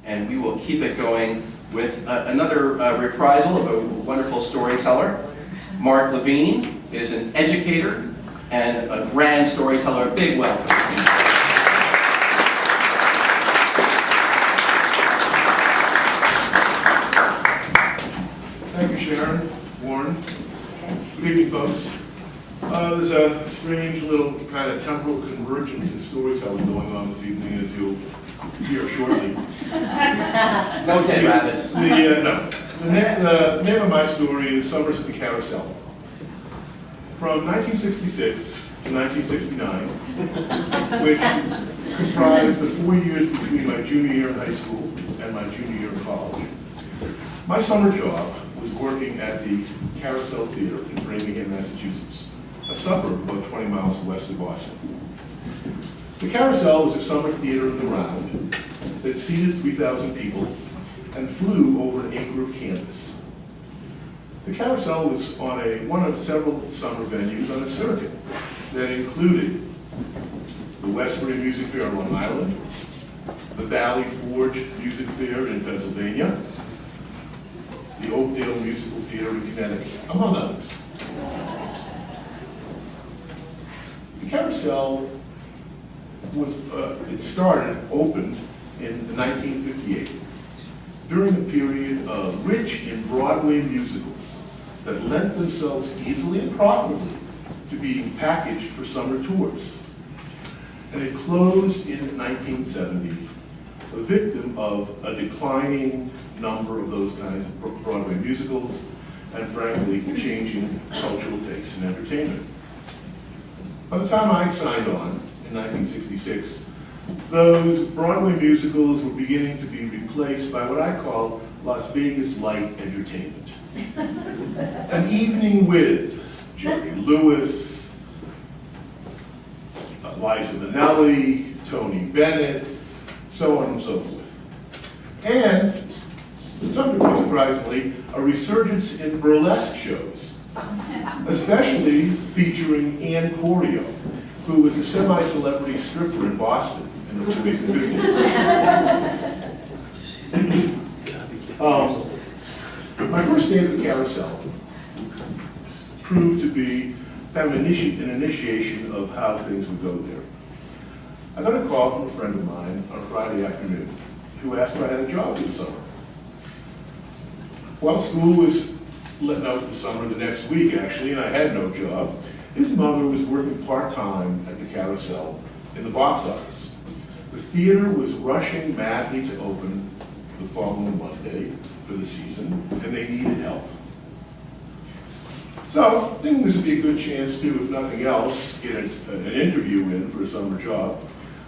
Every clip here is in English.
and we will keep it going with another reprisal of a wonderful storyteller. Mark Levine is an educator and a grand storyteller. A big welcome. Thank you, Sharon, Warren. Good evening, folks. There's a strange little kind of temporal convergence in storytelling going on this evening, as you'll hear shortly. No dead rabbits. The name of my story is Summers at the Carousel. From 1966 to 1969, which comprised the 4 years between my junior year in high school and my junior year in college, my summer job was working at the Carousel Theater in Framingham, Massachusetts, a suburb about 20 miles west of Boston. The Carousel was a summer theater in the round that seated 3,000 people and flew over an acre of canvas. The Carousel was on one of several summer venues on a circuit that included the Westbury Music Fair on Long Island, the Valley Forge Music Fair in Pennsylvania, the Oakdale Musical Theater in Connecticut, among others. The Carousel opened in 1958 during a period of rich in Broadway musicals that lent themselves easily and profitably to being packaged for summer tours. And it closed in 1970, a victim of a declining number of those kinds of Broadway musicals and, frankly, changing cultural tastes in entertainment. By the time I signed on in 1966, those Broadway musicals were beginning to be replaced by what I call Las Vegas light entertainment. An evening with Jerry Lewis, Liza Minnelli, Tony Bennett, so on and so forth. And, to some degree surprisingly, a resurgence in burlesque shows, especially featuring Ann Corio, who was a semi-celebrity stripper in Boston in the 40s and 50s. My first day at the Carousel proved to be kind of an initiation of how things would go there. I got a call from a friend of mine on a Friday afternoon who asked if I had a job for the summer. Well, school was letting out for the summer the next week, actually, and I had no job. His mother was working part-time at the Carousel in the box office. The theater was rushing madly to open the following Monday for the season, and they needed help. So, thinking this would be a good chance to, if nothing else, get an interview in for a summer job,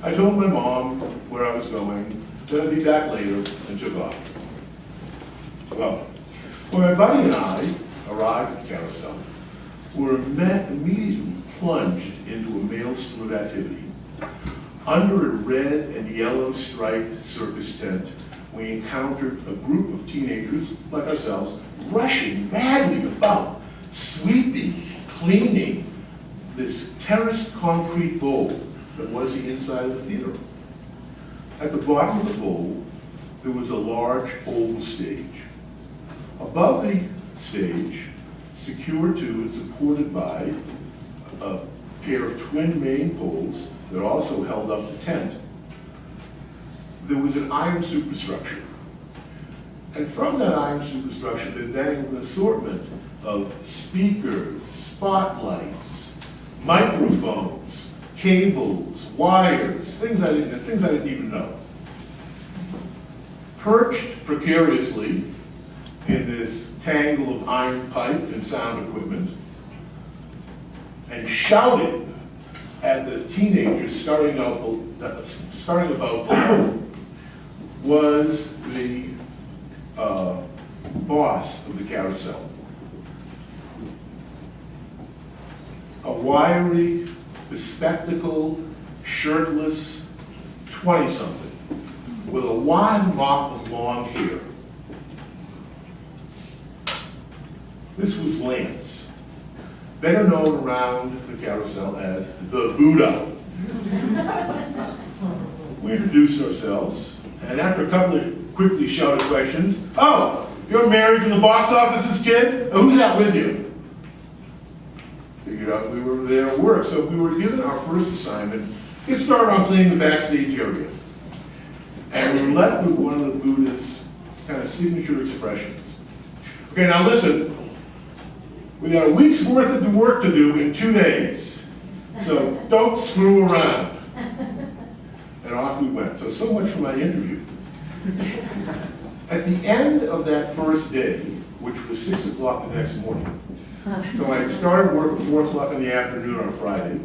I told my mom where I was going, that I'd be back later, and took off. Well, when my buddy and I arrived at the Carousel, we were immediately plunged into a maelstrom of activity. Under a red and yellow striped circus tent, we encountered a group of teenagers, like ourselves, rushing madly about, sweeping, cleaning this terraced concrete bowl that was the inside of the theater. At the bottom of the bowl, there was a large oval stage. Above the stage, secured to and supported by a pair of twin main poles that also held up the tent, there was an iron superstructure. And from that iron superstructure, there dangled an assortment of speakers, spotlights, microphones, cables, wires, things I didn't even know. Perched precariously in this tangle of iron pipe and sound equipment, and shouting at the teenagers starting about below, was the boss of the Carousel. A wiry, bespectacled, shirtless 20-something with a wide mop of long hair. This was Lance, better known around the Carousel as the Buddha. We introduced ourselves, and after a couple of quickly shouted questions. Oh, you're married from the box office's kid? Oh, who's that with you? Figured out we were there at work, so we were given our first assignment. Get started on cleaning the backstage area. And we were left with one of the Buddha's kind of signature expressions. Okay, now listen. We got a week's worth of work to do in 2 days. So don't screw around. And off we went. So much for my interview. At the end of that first day, which was 6 o'clock the next morning, so I started work at 4 o'clock in the afternoon on Friday.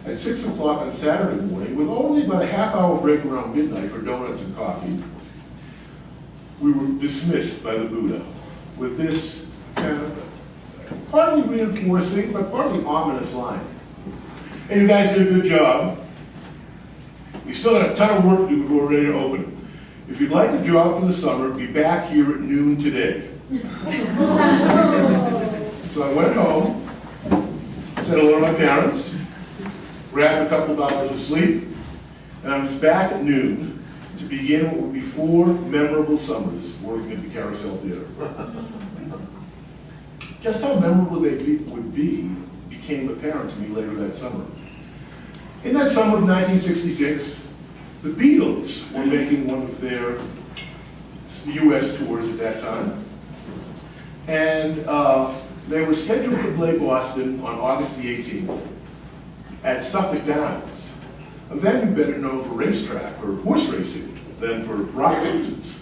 At 6 o'clock on Saturday morning, with only about a half-hour break around midnight for donuts and coffee, we were dismissed by the Buddha with this kind of partly reinforcing, but partly ominous line. Hey, you guys did a good job. We still got a ton of work to do before we're ready to open. If you'd like a job for the summer, be back here at noon today. So I went home, said hello to my parents, grabbed a couple of hours of sleep, and I was back at noon to begin what would be 4 memorable summers working at the Carousel Theater. Just how memorable they would be became apparent to me later that summer. In that summer of 1966, the Beatles were making one of their US tours at that time. And they were scheduled to play Boston on August the 18th at Suffolk Downs, a venue better known for racetrack, for horse racing, than for rock concerts.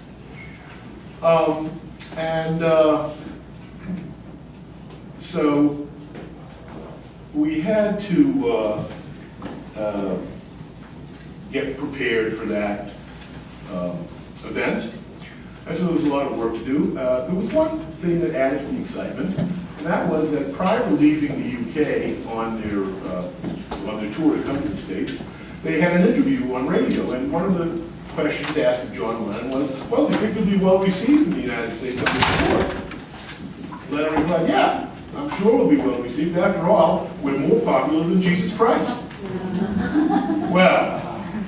So we had to get prepared for that event. And so there was a lot of work to do. There was one thing that added to the excitement, and that was that prior to leaving the UK on their tour to come to the States, they had an interview on radio, and one of the questions asked of John Lennon was, well, do you think you'll be well received in the United States on this tour? Lennon replied, yeah, I'm sure we'll be well received. After all, we're more popular than Jesus Christ. Well,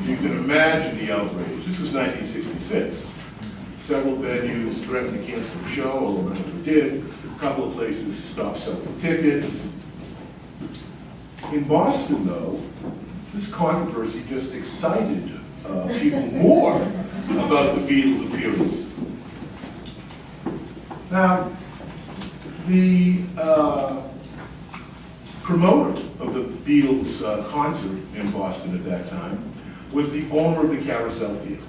you can imagine the outrage. This was 1966. Several venues threatened to cancel the show, although none of them did. A couple of places stopped selling tickets. In Boston, though, this controversy just excited people more about the Beatles' appearance. Now, the promoter of the Beatles concert in Boston at that time was the owner of the Carousel Theater,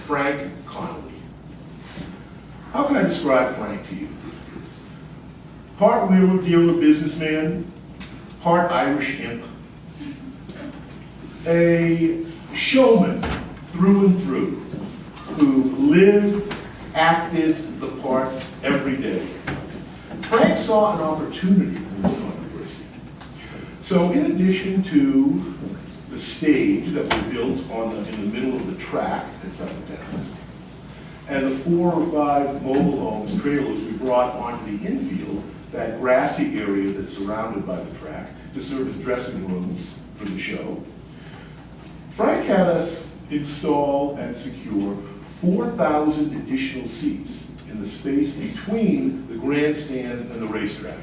Frank Connolly. How can I describe Frank to you? Part wheeler-dealer businessman, part Irish imp, a showman through and through, who lived, acted the part every day. Frank saw an opportunity in this controversy. So in addition to the stage that was built in the middle of the track at Suffolk Downs, and the 4 or 5 mobile homes, trailers we brought onto the infield, that grassy area that's surrounded by the track, to serve as dressing rooms for the show, Frank had us install and secure 4,000 additional seats in the space between the grandstand and the racetrack.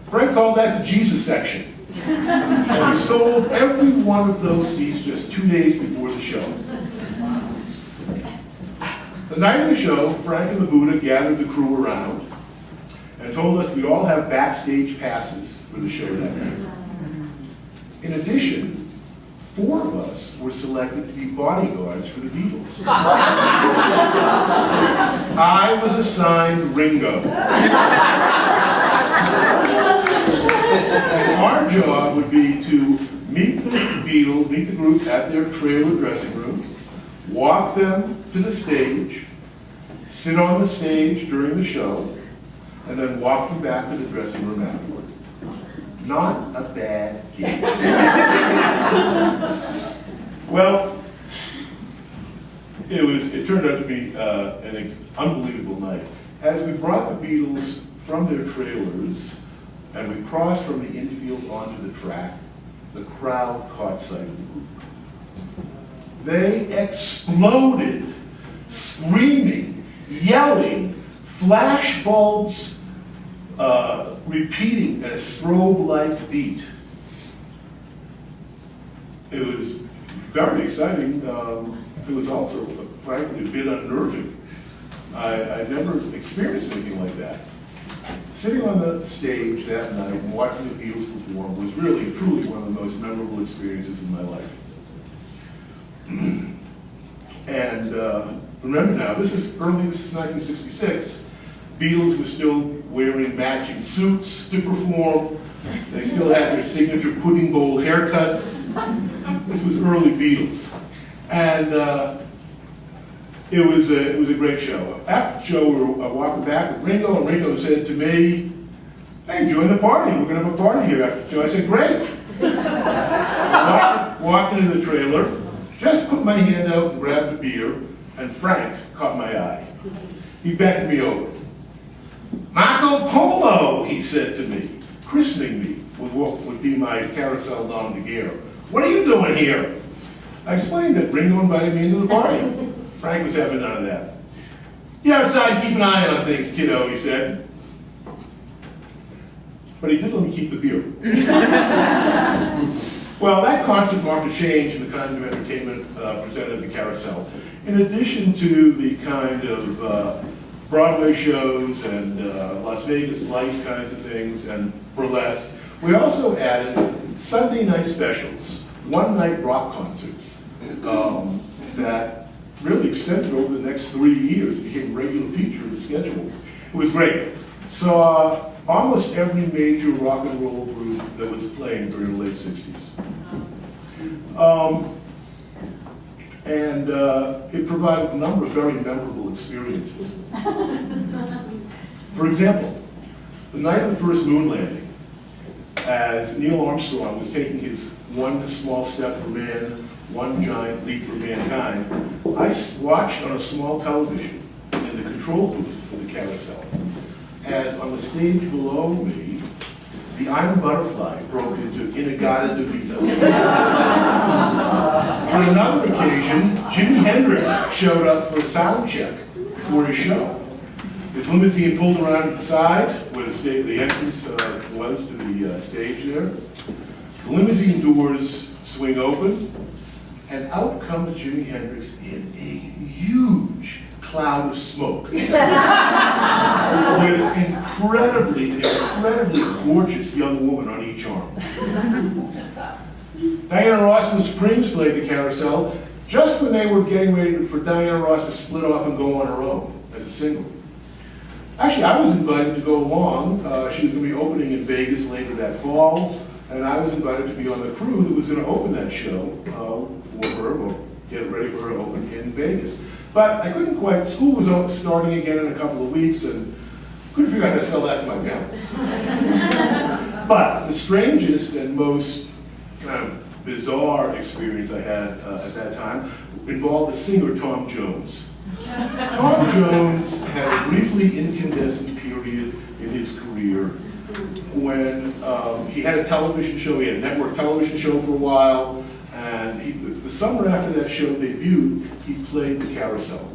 Frank called that the Jesus section. And we sold every one of those seats just 2 days before the show. The night of the show, Frank and the Buddha gathered the crew around and told us we'd all have backstage passes for the show that night. In addition, 4 of us were selected to be bodyguards for the Beatles. I was assigned Ringo. And our job would be to meet the Beatles, meet the group at their trailer dressing room, walk them to the stage, sit on the stage during the show, and then walk them back to the dressing room afterward. Not a bad gig. Well, it turned out to be an unbelievable night. As we brought the Beatles from their trailers and we crossed from the infield onto the track, the crowd caught sight of the group. They exploded screaming, yelling, flash bulbs repeating at a strobe-like beat. It was very exciting. It was also, frankly, a bit unnerving. I'd never experienced anything like that. Sitting on the stage that night and watching the Beatles perform was really, truly one of the most memorable experiences in my life. And remember now, this is 1966. Beatles were still wearing matching suits to perform. They still had their signature pudding bowl haircuts. This was early Beatles. And it was a great show. After the show, we were walking back with Ringo, and Ringo said to me, "Hey, join the party. We're going to have a party here after the show." I said, "Great." Walked into the trailer, just put my hand out and grabbed a beer, and Frank caught my eye. He beckoned me over. "Marco Polo," he said to me, christening me with what would be my carousel nom de guerre. "What are you doing here?" I explained that Ringo invited me into the party. Frank was having none of that. "Get outside and keep an eye on things, kiddo," he said. But he did let me keep the beer. Well, that concert marked a change in the kind of entertainment presented at the Carousel. In addition to the kind of Broadway shows and Las Vegas Light kinds of things and burlesque, we also added Sunday night specials, one-night rock concerts that really extended over the next 3 years. It became a regular feature of the schedule. It was great. Saw almost every major rock and roll group that was playing during the late 60s. It provided a number of very memorable experiences. For example, the night of the first moon landing, as Neil Armstrong was taking his one small step for man, one giant leap for mankind, I watched on a small television in the control booth of the Carousel, as on the stage below me, the Iron Butterfly broke into In-A-Gadda-Da-Vida. On another occasion, Jimi Hendrix showed up for a sound check before his show. His limousine pulled around to the side where the entrance was to the stage there. The limousine doors swing open, and out comes Jimi Hendrix in a huge cloud of smoke. With an incredibly gorgeous young woman on each arm. Diana Ross and the Supremes played the Carousel just when they were getting ready for Diana Ross to split off and go on her own as a single. Actually, I was invited to go along. She was going to be opening in Vegas later that fall, and I was invited to be on the crew that was going to open that show for her, or get ready for her to open in Vegas. But I couldn't quite, school was starting again in a couple of weeks, and couldn't figure out how to sell that to my parents. But the strangest and most kind of bizarre experience I had at that time involved the singer Tom Jones. Tom Jones had a briefly incandescent period in his career when he had a television show, he had a network television show for a while, and the summer after that show debuted, he played the Carousel.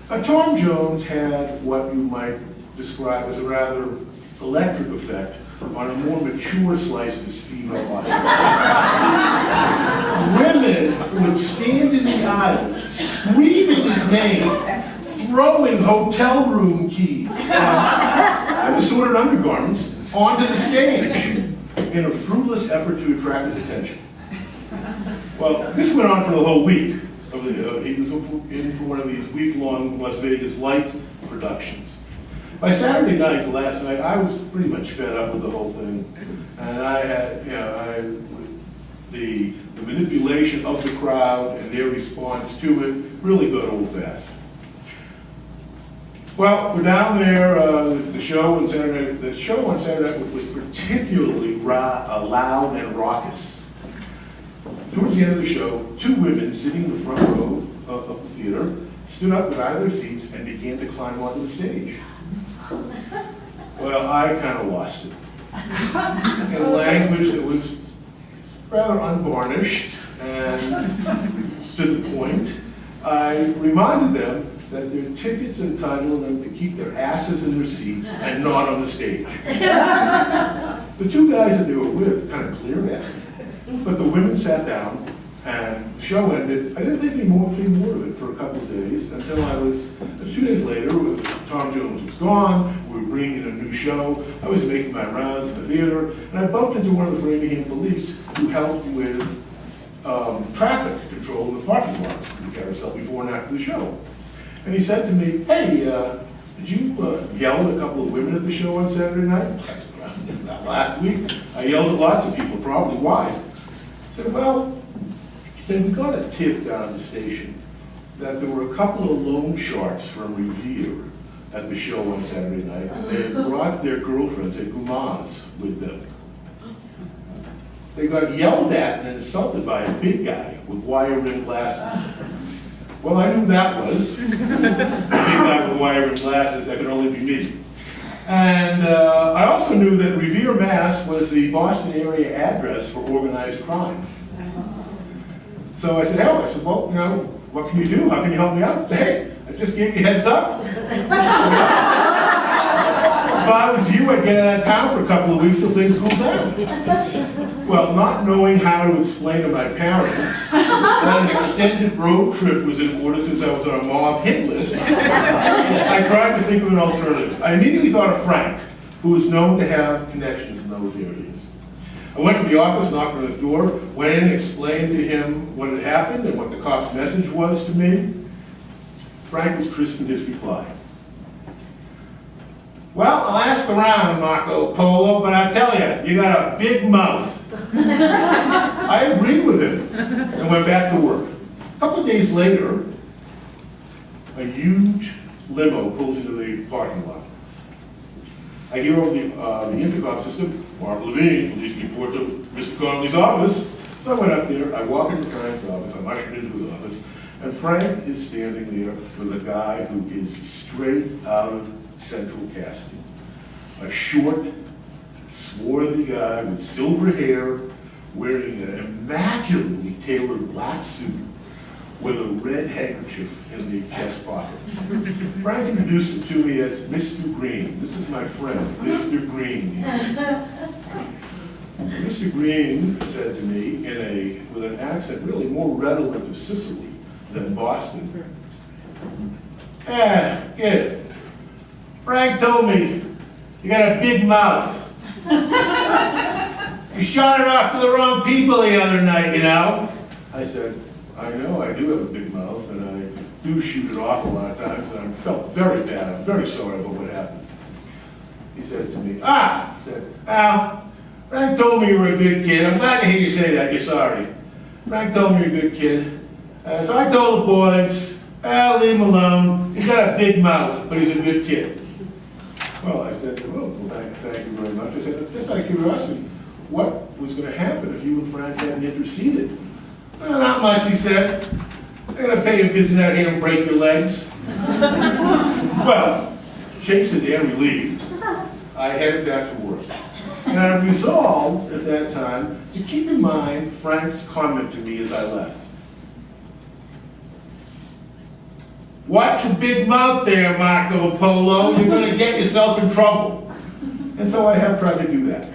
Now, Tom Jones had what you might describe as a rather electric effect on a more mature slice of his female audience. Women would stand in the aisles, screaming his name, throwing hotel room keys and assorted undergarments onto the stage in a fruitless effort to attract his attention. Well, this went on for the whole week. He was in for one of these week-long Las Vegas Light productions. By Saturday night, the last night, I was pretty much fed up with the whole thing. And I had, the manipulation of the crowd and their response to it really got old fast. Well, we're down there, the show on Saturday night was particularly loud and raucous. Towards the end of the show, two women sitting in the front row of the theater stood up, got out of their seats, and began to climb onto the stage. Well, I kind of lost it. In a language that was rather unvarnished and to the point, I reminded them that their tickets entitled them to keep their asses in their seats and not on the stage. The two guys that they were with kind of glared at me, but the women sat down and the show ended. I didn't think any more of it for a couple of days until I was, 2 days later, Tom Jones was gone, we were bringing in a new show, I was making my rounds in the theater, and I bumped into one of the Framingham police who helped with traffic control in the parking lots of the carousel before and after the show. And he said to me, hey, did you yell at a couple of women at the show on Saturday night? I said, well, not last week. I yelled at lots of people, probably. Why? I said, well, we got a tip down at the station that there were a couple of loan sharks from Revere at the show on Saturday night, and they had brought their girlfriends, their gumas, with them. They got yelled at and insulted by a big guy with wire-rimmed glasses. Well, I knew that was. The big guy with wire-rimmed glasses, that could only be me. And I also knew that Revere, Mass. Was the Boston area address for organized crime. So I said, hell, I said, well, you know, what can you do? How can you help me out? Hey, I just gave you a heads up. If I was you, I'd get out of town for a couple of weeks till things cool down. Well, not knowing how to explain to my parents that an extended road trip was in order since I was on a mob hit list, I tried to think of an alternative. I immediately thought of Frank, who was known to have connections in those areas. I went to the office, knocked on his door, went in, explained to him what had happened and what the cop's message was to me. Frank was crisp in his reply. Well, I'll ask around, Marco Polo, but I tell you, you got a big mouth. I agreed with him and went back to work. A couple of days later, a huge limo pulls into the parking lot. I hear over the intercom system, Mark Levine, police report to Mr. Connolly's office. So I went up there, I walk into Frank's office, I'm ushered into his office, and Frank is standing there with a guy who is straight out of Central Casting. A short, swarthy guy with silver hair, wearing an immaculately tailored black suit with a red handkerchief in the chest pocket. Frank introduced him to me as Mr. Green. This is my friend, Mr. Green. Mr. Green said to me with an accent really more redolent of Sicily than Boston. Get it. Frank told me you got a big mouth. You shot it off to the wrong people the other night, you know. I said, I know I do have a big mouth, and I do shoot it off a lot of times, and I felt very bad. I'm very sorry about what happened. He said to me, Al, Frank told me you were a good kid. I'm glad to hear you say that. You're sorry. Frank told me you're a good kid. So I told the boys, Al, leave him alone. He's got a big mouth, but he's a good kid. Well, I said, well, thank you very much. I said, just out of curiosity, what was going to happen if you and Frank hadn't interceded? Well, not much, he said. They're going to pay you a visit out here and break your legs. Well, chased and relieved, I headed back to work. And I resolved at that time to keep in mind Frank's comment to me as I left. Watch your big mouth there, Marco Polo. You're going to get yourself in trouble. And so I have tried to do that.